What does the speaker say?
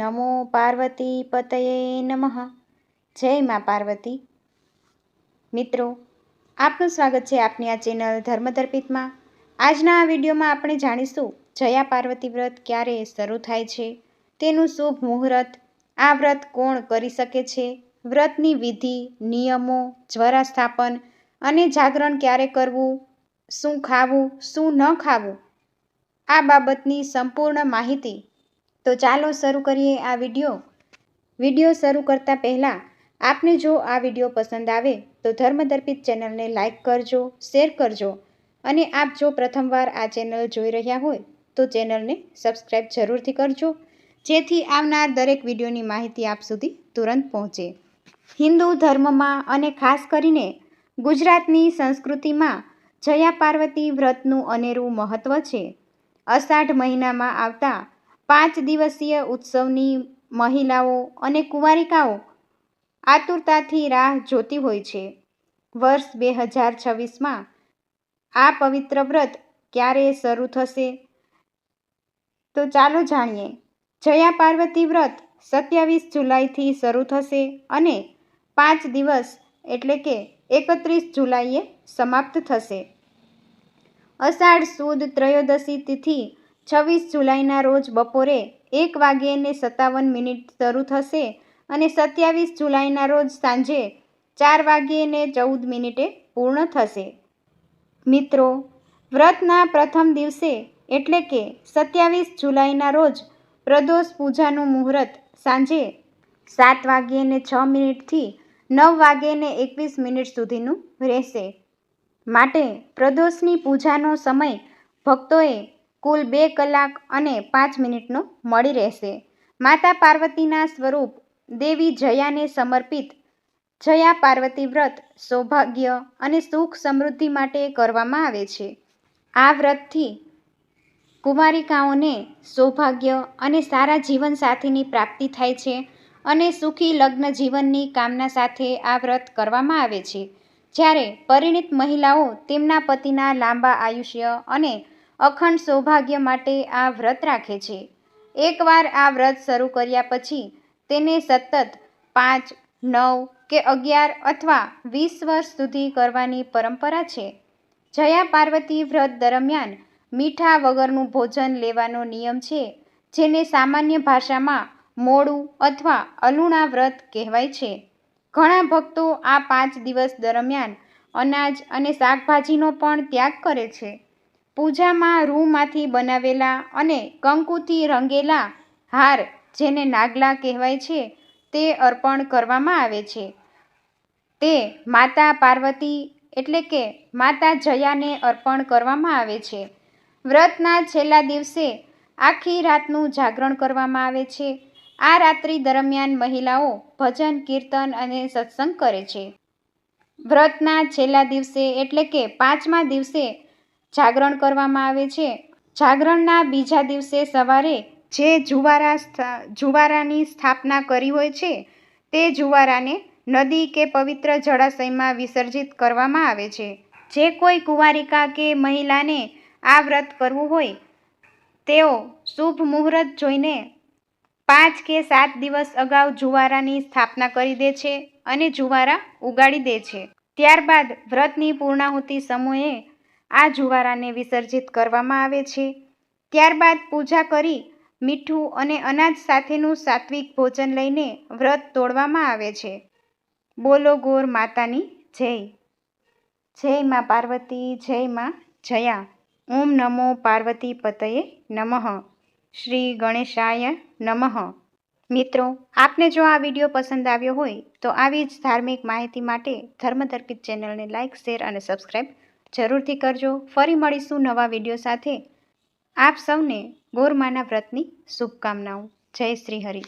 નમો પાર્વતી પતયે નમઃ. જય માં પાર્વતી. મિત્રો, આપનું સ્વાગત છે આપની આ ચેનલ ધર્મદર્પિતમાં. આજના આ વિડીયોમાં આપણે જાણીશું જયા પાર્વતી વ્રત ક્યારે શરૂ થાય છે, તેનું શુભ મુહૂર્ત, આ વ્રત કોણ કરી શકે છે, વ્રતની વિધિ, નિયમો, જ્વરા સ્થાપન અને જાગરણ ક્યારે કરવું, શું ખાવું શું ન ખાવું, આ બાબતની સંપૂર્ણ માહિતી. તો ચાલો શરૂ કરીએ આ વિડીયો શરૂ કરતાં પહેલાં આપને જો આ વિડીયો પસંદ આવે તો ધર્મદર્પિત ચેનલને લાઈક કરજો, શેર કરજો અને આપ જો પ્રથમવાર આ ચેનલ જોઈ રહ્યા હોય તો ચેનલને સબસ્ક્રાઈબ જરૂરથી કરજો, જેથી આવનાર દરેક વિડીયોની માહિતી આપ સુધી તુરંત પહોંચે. હિન્દુ ધર્મમાં અને ખાસ કરીને ગુજરાતની સંસ્કૃતિમાં જયા પાર્વતી વ્રતનું અનેરું મહત્ત્વ છે. અષાઢ મહિનામાં આવતા 5 દિવસીય ઉત્સવની મહિલાઓ અને કુંવારિકાઓ આતુરતાથી રાહ જોતી હોય છે. વર્ષ 2026માં આ પવિત્ર વ્રત ક્યારે શરૂ થશે? તો ચાલો જાણીએ. જયા પાર્વતી વ્રત 27 જુલાઈથી શરૂ થશે અને 5 દિવસ એટલે કે 31 જુલાઈએ સમાપ્ત થશે. અષાઢ સુદ ત્રયોદશી તિથિ 26 જુલાઈના રોજ બપોરે 1:57 શરૂ થશે અને 27 જુલાઈના રોજ સાંજે 4:14 પૂર્ણ થશે. મિત્રો, વ્રતના પ્રથમ દિવસે એટલે કે 27 જુલાઈના રોજ પ્રદોષ પૂજાનું મુહૂર્ત સાંજે 7:06 થી 9:21 સુધીનું રહેશે. માટે પ્રદોષની પૂજાનો સમય ભક્તોએ કુલ 2 કલાક અને 5 મિનિટનો મળી રહેશે. માતા પાર્વતીના સ્વરૂપ દેવી જયાને સમર્પિત જયા પાર્વતી વ્રત સૌભાગ્ય અને સુખ સમૃદ્ધિ માટે કરવામાં આવે છે. આ વ્રતથી કુમારિકાઓને સૌભાગ્ય અને સારા જીવનસાથીની પ્રાપ્તિ થાય છે અને સુખી લગ્ન જીવનની કામના સાથે આ વ્રત કરવામાં આવે છે. જ્યારે પરિણીત મહિલાઓ તેમના પતિના લાંબા આયુષ્ય અને અખંડ સૌભાગ્ય માટે આ વ્રત રાખે છે. એકવાર આ વ્રત શરૂ કર્યા પછી તેને સતત 5, 9 કે 11 અથવા 20 વર્ષ સુધી કરવાની પરંપરા છે. જયા પાર્વતી વ્રત દરમિયાન મીઠા વગરનું ભોજન લેવાનો નિયમ છે, જેને સામાન્ય ભાષામાં મોડું અથવા અલુણા વ્રત કહેવાય છે. ઘણા ભક્તો આ 5 દિવસ દરમિયાન અનાજ અને શાકભાજીનો પણ ત્યાગ કરે છે. પૂજામાં રૂમાંથી બનાવેલા અને કંકુથી રંગેલા હાર, જેને નાગલા કહેવાય છે, તે અર્પણ કરવામાં આવે છે. તે માતા પાર્વતી એટલે કે માતા જયાને અર્પણ કરવામાં આવે છે. વ્રતના છેલ્લા દિવસે આખી રાતનું જાગરણ કરવામાં આવે છે. આ રાત્રિ દરમિયાન મહિલાઓ ભજન, કીર્તન અને સત્સંગ કરે છે. વ્રતના છેલ્લા દિવસે એટલે કે 5મા દિવસે જાગરણ કરવામાં આવે છે. જાગરણના બીજા દિવસે સવારે જે જુવારાની સ્થાપના કરી હોય છે તે જુવારાને નદી કે પવિત્ર જળાશયમાં વિસર્જિત કરવામાં આવે છે. જે કોઈ કુંવારિકા કે મહિલાને આ વ્રત કરવું હોય તેઓ શુભ મુહૂર્ત જોઈને 5 કે 7 દિવસ અગાઉ જુવારાની સ્થાપના કરી દે છે અને જુવારા ઉગાડી દે છે. ત્યારબાદ વ્રતની પૂર્ણાહુતિ સમયે આ જુવારાને વિસર્જિત કરવામાં આવે છે. ત્યારબાદ પૂજા કરી મીઠું અને અનાજ સાથેનું સાત્વિક ભોજન લઈને વ્રત તોડવામાં આવે છે. બોલો ગોર માતાની જય. જય માં પાર્વતી, જય માં જયા. ઓમ નમો પાર્વતી પતયે નમઃ. શ્રી ગણેશાય નમઃ. મિત્રો, આપને જો આ વિડીયો પસંદ આવ્યો હોય તો આવી જ ધાર્મિક માહિતી માટે ધર્મદર્પિત ચેનલને લાઈક, શેર અને સબસ્ક્રાઈબ જરૂરથી કરજો. ફરી મળીશું નવા વિડીયો સાથે. આપ સૌને ગોરમાના વ્રતની શુભકામનાઓ. જય શ્રી હરિ.